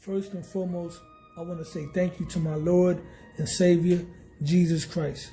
First and foremost, I want to say thank you to my Lord and Savior, Jesus Christ.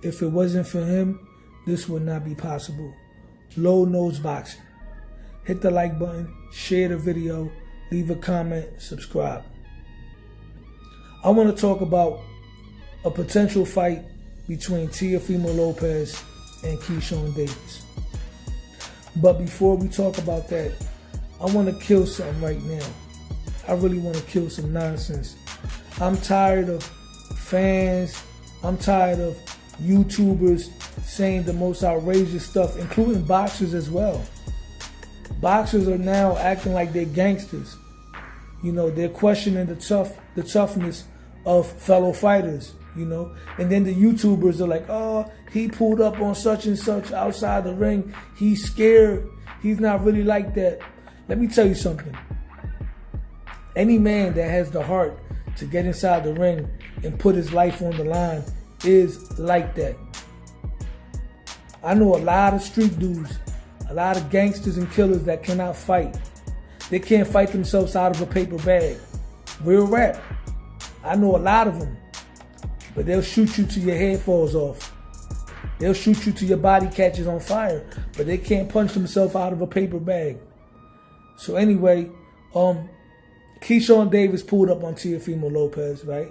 If it wasn't for him, this would not be possible. Low Nose Boxing. Hit the like button, share the video, leave a comment, subscribe. I want to talk about a potential fight between Teofimo Lopez and Keyshawn Davis. But before we talk about that, I want to kill something right now. I really want to kill some nonsense. I'm tired of fans. I'm tired of YouTubers saying the most outrageous stuff, including boxers as well. Boxers are now acting like they're gangsters. You know, they're questioning the toughness of fellow fighters, you know. And then the YouTubers are like, oh, he pulled up on such and such outside the ring. He's scared. He's not really like that. Let me tell you something. Any man that has the heart to get inside the ring and put his life on the line is like that. I know a lot of street dudes, a lot of gangsters and killers that cannot fight. They can't fight themselves out of a paper bag. Real rap. I know a lot of them. But they'll shoot you till your head falls off. They'll shoot you till your body catches on fire. But they can't punch themselves out of a paper bag. So anyway, Keyshawn Davis pulled up on Teofimo Lopez, right?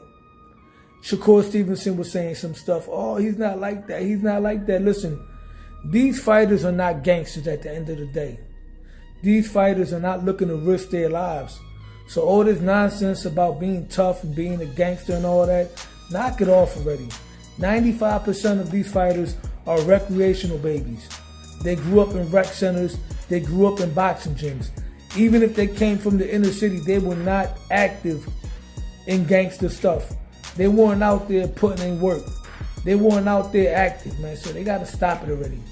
Shakur Stevenson was saying some stuff. Oh, he's not like that. He's not like that. Listen, these fighters are not gangsters at the end of the day. These fighters are not looking to risk their lives. So all this nonsense about being tough and being a gangster and all that, knock it off already. 95% of these fighters are recreational babies. They grew up in rec centers. They grew up in boxing gyms. Even if they came from the inner city, they were not active in gangster stuff. They weren't out there putting in work. They weren't out there active, man. So they got to stop it already.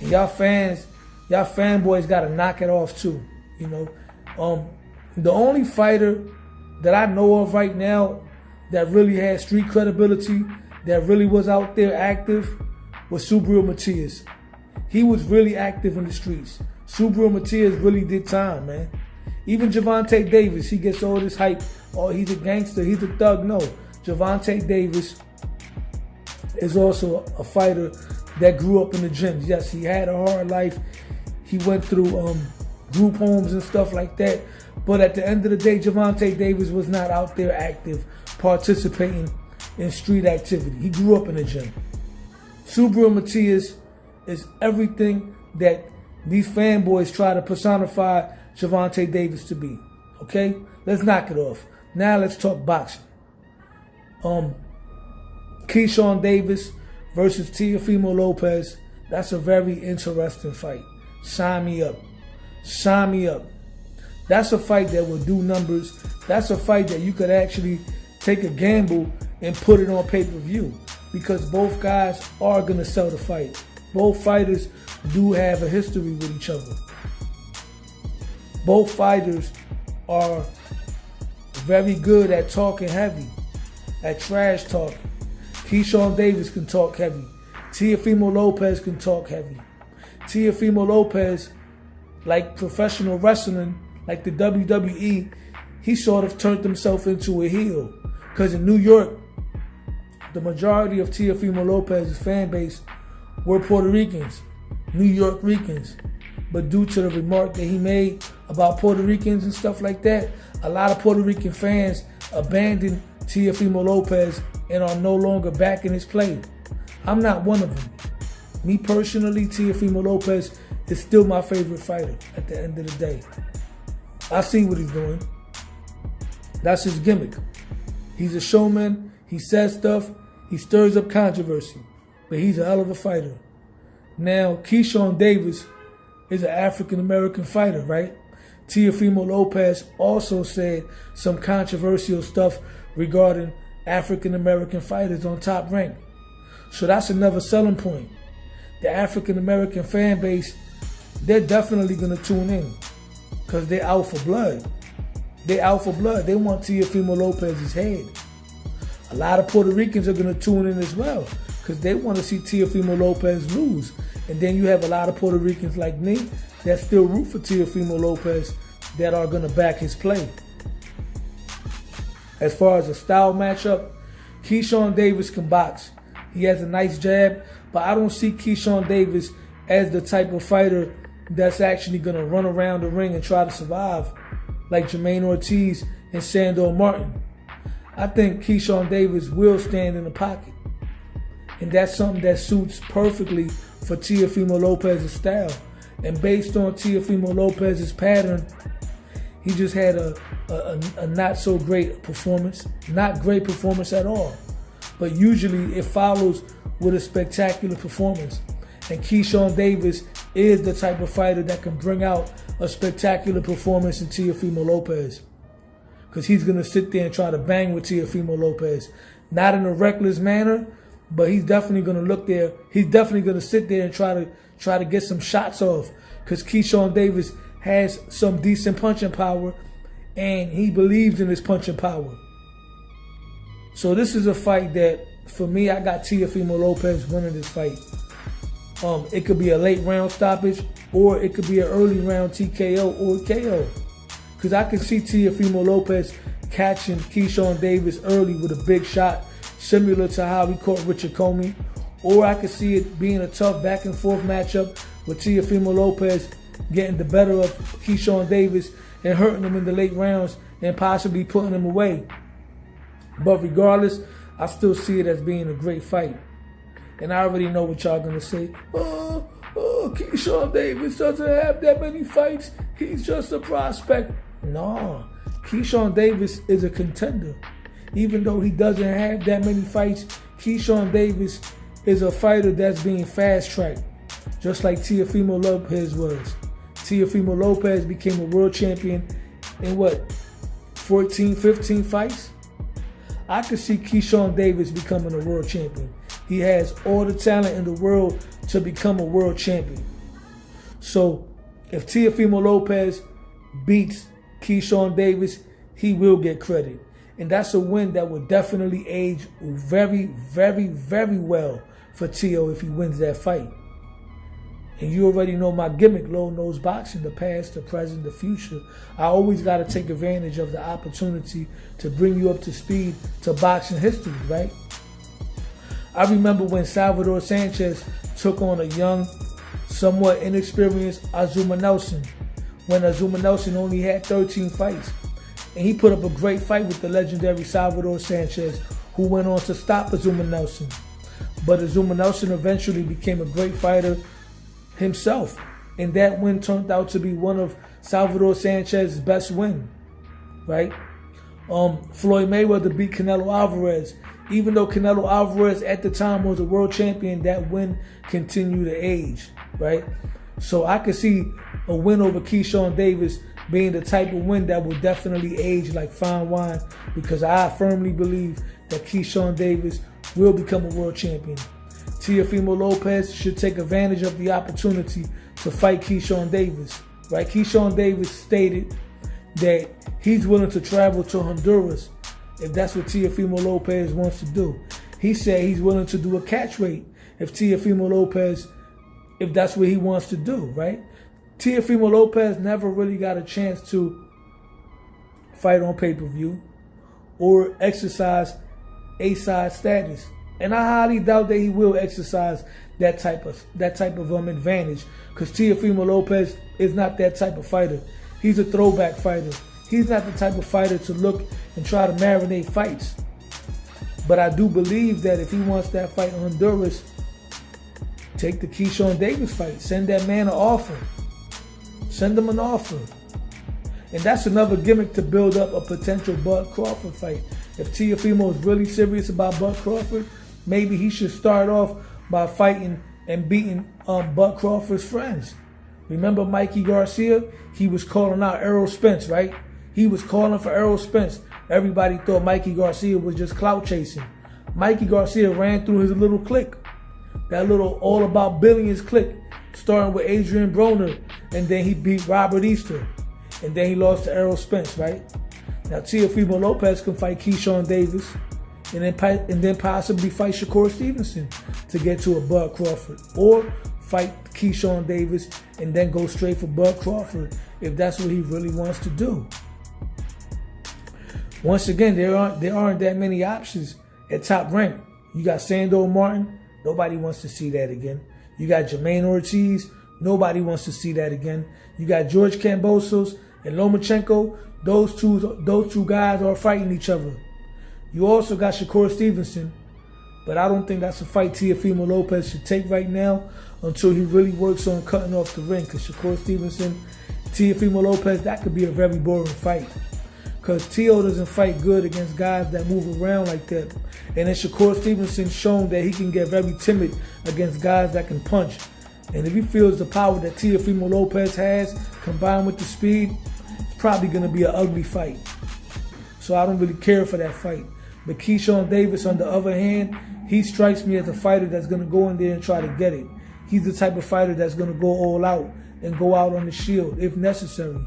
And y'all fanboys got to knock it off too. You know, the only fighter that I know of right now that really had street credibility, that really was out there active, was Subriel Matias. He was really active in the streets. Subriel Matias really did time, man. Even Gervonta Davis, he gets all this hype. Oh, he's a gangster, he's a thug. No, Gervonta Davis is also a fighter that grew up in the gyms. Yes, he had a hard life. He went through group homes and stuff like that. But at the end of the day, Gervonta Davis was not out there active, participating in street activity. He grew up in the gym. Subriel Matias is everything that these fanboys try to personify Gervonta Davis to be. Okay? Let's knock it off. Now let's talk boxing. Keyshawn Davis versus Teofimo Lopez. That's a very interesting fight. Sign me up. Sign me up. That's a fight that will do numbers. That's a fight that you could actually take a gamble and put it on pay-per-view, because both guys are going to sell the fight. Both fighters do have a history with each other. Both fighters are very good at talking heavy, at trash talking. Keyshawn Davis can talk heavy. Teofimo Lopez can talk heavy. Teofimo Lopez, like professional wrestling, like the WWE, he sort of turned himself into a heel. Because in New York, the majority of Teofimo Lopez's fan base were Puerto Ricans, New York Ricans. But due to the remark that he made about Puerto Ricans and stuff like that, a lot of Puerto Rican fans abandoned Teofimo Lopez and are no longer backing his play. I'm not one of them. Me personally, Teofimo Lopez is still my favorite fighter at the end of the day. I see what he's doing. That's his gimmick. He's a showman. He says stuff. He stirs up controversy. But he's a hell of a fighter. Now, Keyshawn Davis is an African-American fighter, right? Teofimo Lopez also said some controversial stuff regarding African-American fighters on Top Rank. So that's another selling point. The African-American fan base, they're definitely going to tune in because they're out for blood. They're out for blood. They want Teofimo Lopez's head. A lot of Puerto Ricans are going to tune in as well because they want to see Teofimo Lopez lose. And then you have a lot of Puerto Ricans like me that still root for Teofimo Lopez that are going to back his play. As far as a style matchup, Keyshawn Davis can box. He has a nice jab, but I don't see Keyshawn Davis as the type of fighter that's actually going to run around the ring and try to survive like Jermaine Ortiz and Sandor Martin. I think Keyshawn Davis will stand in the pocket. And that's something that suits perfectly for Teofimo Lopez's style. And based on Teofimo Lopez's pattern, he just had a not so great performance. Not great performance at all. But usually it follows with a spectacular performance. And Keyshawn Davis is the type of fighter that can bring out a spectacular performance in Teofimo Lopez. Because he's going to sit there and try to bang with Teofimo Lopez. Not in a reckless manner, but he's definitely going to look there. He's definitely going to sit there and try to get some shots off. Because Keyshawn Davis has some decent punching power, and he believes in his punching power. So this is a fight that, for me, I got Teofimo Lopez winning this fight. It could be a late round stoppage, or it could be an early round TKO or KO. Because I can see Teofimo Lopez catching Keyshawn Davis early with a big shot, similar to how he caught Richard Comey. Or I could see it being a tough back and forth matchup with Teofimo Lopez getting the better of Keyshawn Davis and hurting him in the late rounds and possibly putting him away. But regardless, I still see it as being a great fight. And I already know what y'all gonna say. Keyshawn Davis doesn't have that many fights. He's just a prospect. No, Keyshawn Davis is a contender. Even though he doesn't have that many fights, Keyshawn Davis is a fighter that's being fast-tracked, just like Teofimo Lopez was. Teofimo Lopez became a world champion in what, 14, 15 fights? I could see Keyshawn Davis becoming a world champion. He has all the talent in the world to become a world champion. So if Teofimo Lopez beats Keyshawn Davis, he will get credit. And that's a win that would definitely age very, very, very well for Teo if he wins that fight. And you already know my gimmick, low nose boxing, the past, the present, the future. I always got to take advantage of the opportunity to bring you up to speed to boxing history, right? I remember when Salvador Sanchez took on a young, somewhat inexperienced Azuma Nelson, when Azuma Nelson only had 13 fights. And he put up a great fight with the legendary Salvador Sanchez, who went on to stop Azuma Nelson. But Azuma Nelson eventually became a great fighter himself. And that win turned out to be one of Salvador Sanchez's best wins, right? Floyd Mayweather beat Canelo Alvarez. Even though Canelo Alvarez at the time was a world champion, that win continued to age, right? So I could see a win over Keyshawn Davis being the type of win that will definitely age like fine wine, because I firmly believe that Keyshawn Davis will become a world champion. Teofimo Lopez should take advantage of the opportunity to fight Keyshawn Davis, right? Keyshawn Davis stated that he's willing to travel to Honduras if that's what Teofimo Lopez wants to do. He said he's willing to do a catch weight if Teofimo Lopez, if that's what he wants to do, right? Teofimo Lopez never really got a chance to fight on pay-per-view or exercise A-side status. And I highly doubt that he will exercise that type of advantage, because Teofimo Lopez is not that type of fighter. He's a throwback fighter. He's not the type of fighter to look and try to marinate fights. But I do believe that if he wants that fight in Honduras, take the Keyshawn Davis fight. Send that man an offer. Send him an offer. And that's another gimmick to build up a potential Bud Crawford fight. If Teofimo is really serious about Bud Crawford, maybe he should start off by fighting and beating Bud Crawford's friends. Remember Mikey Garcia? He was calling out Errol Spence, right? He was calling for Errol Spence. Everybody thought Mikey Garcia was just clout chasing. Mikey Garcia ran through his little clique. That little all about billions clique, starting with Adrian Broner, and then he beat Robert Easter. And then he lost to Errol Spence, right? Now Teofimo Lopez can fight Keyshawn Davis and then possibly fight Shakur Stevenson to get to a Bud Crawford. Or fight Keyshawn Davis and then go straight for Bud Crawford if that's what he really wants to do. Once again, there aren't that many options at Top Rank. You got Sandor Martin. Nobody wants to see that again. You got Jermaine Ortiz. Nobody wants to see that again. You got George Kambosos and Lomachenko. Those two guys are fighting each other. You also got Shakur Stevenson, but I don't think that's a fight Teofimo Lopez should take right now until he really works on cutting off the ring. Because Shakur Stevenson, Teofimo Lopez, that could be a very boring fight. Because Teo doesn't fight good against guys that move around like that. And then Shakur Stevenson shown that he can get very timid against guys that can punch. And if he feels the power that Teofimo Lopez has, combined with the speed, it's probably going to be an ugly fight. So I don't really care for that fight. But Keyshawn Davis, on the other hand, he strikes me as a fighter that's going to go in there and try to get it. He's the type of fighter that's going to go all out and go out on the shield if necessary.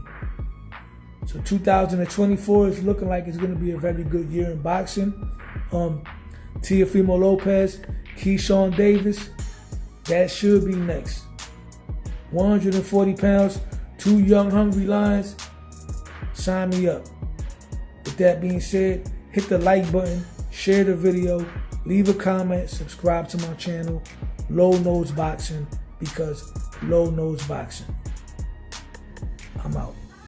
So 2024 is looking like it's going to be a very good year in boxing. Teofimo Lopez, Keyshawn Davis, that should be next. 140 pounds, 2 young, hungry lions. Sign me up. With that being said, hit the like button, share the video, leave a comment, subscribe to my channel, Low Nose Boxing, because Low Nose Boxing. I'm out.